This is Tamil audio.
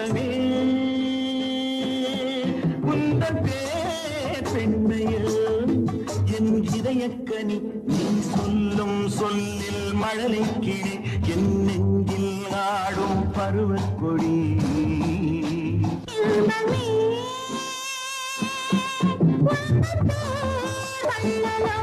இன்பமே உந்தன் பெண்மையில் என் இதயக்கனி நீ சொல்லும் சொல்லில் மழலை கிளி என் நெஞ்சில் ஆடும் பருவக்கொடி வள்ளலோ